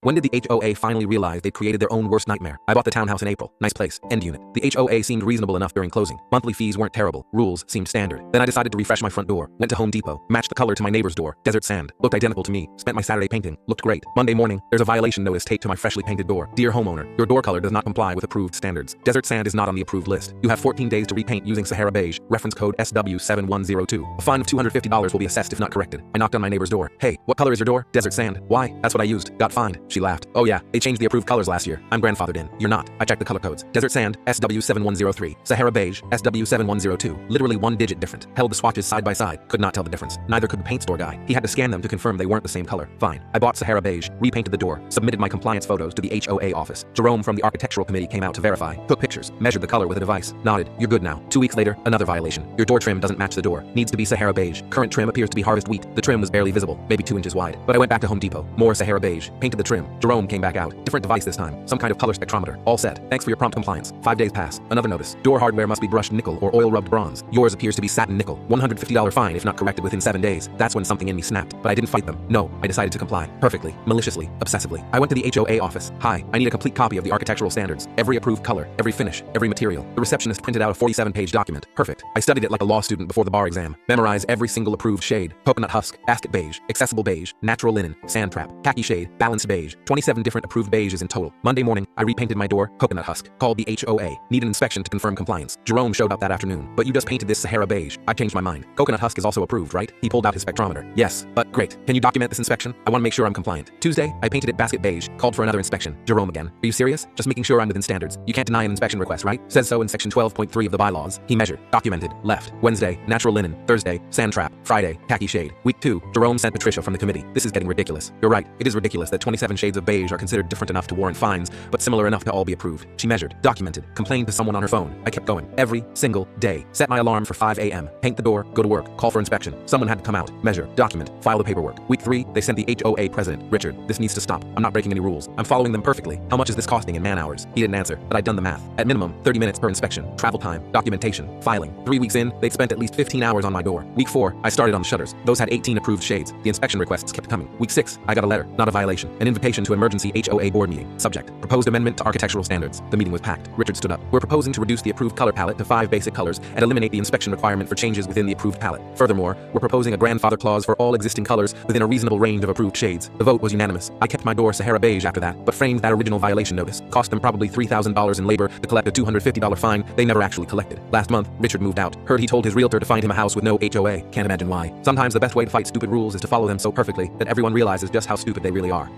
When did the HOA finally realize they'd created their own worst nightmare? I bought the townhouse in April. Nice place. End unit. The HOA seemed reasonable enough during closing. Monthly fees weren't terrible. Rules seemed standard. Then I decided to refresh my front door. Went to Home Depot. Matched the color to my neighbor's door. Desert sand. Looked identical to me. Spent my Saturday painting. Looked great. Monday morning, there's a violation notice taped to my freshly painted door. Dear homeowner, your door color does not comply with approved standards. Desert sand is not on the approved list. You have 14 days to repaint using Sahara Beige. Reference code SW7102. A fine of $250 will be assessed if not corrected. I knocked on my neighbor's door. Hey, what color is your door? Desert sand. Why? That's what I used. Got fined. She laughed. Oh yeah, they changed the approved colors last year. I'm grandfathered in. You're not. I checked the color codes. Desert sand, SW7103. Sahara Beige, SW7102. Literally one digit different. Held the swatches side by side. Could not tell the difference. Neither could the paint store guy. He had to scan them to confirm they weren't the same color. Fine. I bought Sahara Beige, repainted the door, submitted my compliance photos to the HOA office. Jerome from the architectural committee came out to verify, took pictures, measured the color with a device, nodded. You're good now. 2 weeks later, another violation. Your door trim doesn't match the door. Needs to be Sahara Beige. Current trim appears to be Harvest Wheat. The trim was barely visible, maybe 2 inches wide. But I went back to Home Depot. More Sahara Beige. Painted the trim. Jerome came back out. Different device this time. Some kind of color spectrometer. All set. Thanks for your prompt compliance. 5 days pass. Another notice. Door hardware must be brushed nickel or oil-rubbed bronze. Yours appears to be satin nickel. $150 fine if not corrected within 7 days. That's when something in me snapped. But I didn't fight them. No, I decided to comply. Perfectly. Maliciously. Obsessively. I went to the HOA office. Hi, I need a complete copy of the architectural standards. Every approved color, every finish, every material. The receptionist printed out a 47-page document. Perfect. I studied it like a law student before the bar exam. Memorized every single approved shade. Coconut husk, basket beige, accessible beige, natural linen, sand trap, khaki shade, balanced beige. 27 different approved beiges in total. Monday morning, I repainted my door, coconut husk. Called the HOA. Needed inspection to confirm compliance. Jerome showed up that afternoon. But you just painted this Sahara Beige. I changed my mind. Coconut husk is also approved, right? He pulled out his spectrometer. Yes, but great. Can you document this inspection? I want to make sure I'm compliant. Tuesday, I painted it basket beige. Called for another inspection. Jerome again. Are you serious? Just making sure I'm within standards. You can't deny an inspection request, right? Says so in section 12.3 of the bylaws. He measured, documented, left. Wednesday, natural linen. Thursday, sand trap. Friday, khaki shade. Week 2, Jerome sent Patricia from the committee. This is getting ridiculous. You're right. It is ridiculous that 27 shades of beige are considered different enough to warrant fines, but similar enough to all be approved. She measured, documented, complained to someone on her phone. I kept going. Every single day. Set my alarm for 5 a.m. Paint the door, go to work, call for inspection. Someone had to come out, measure, document, file the paperwork. Week 3, they sent the HOA president. Richard, this needs to stop. I'm not breaking any rules. I'm following them perfectly. How much is this costing in man hours? He didn't answer, but I'd done the math. At minimum, 30 minutes per inspection. Travel time, documentation, filing. 3 weeks in, they'd spent at least 15 hours on my door. Week 4, I started on the shutters. Those had 18 approved shades. The inspection requests kept coming. Week 6, I got a letter, not a violation. An invitation to emergency HOA board meeting. Subject, proposed amendment to architectural standards. The meeting was packed. Richard stood up. We're proposing to reduce the approved color palette to 5 basic colors and eliminate the inspection requirement for changes within the approved palette. Furthermore, we're proposing a grandfather clause for all existing colors within a reasonable range of approved shades. The vote was unanimous. I kept my door Sahara Beige after that, but framed that original violation notice. Cost them probably $3,000 in labor to collect a $250 fine they never actually collected. Last month, Richard moved out. Heard he told his realtor to find him a house with no HOA. Can't imagine why. Sometimes the best way to fight stupid rules is to follow them so perfectly that everyone realizes just how stupid they really are.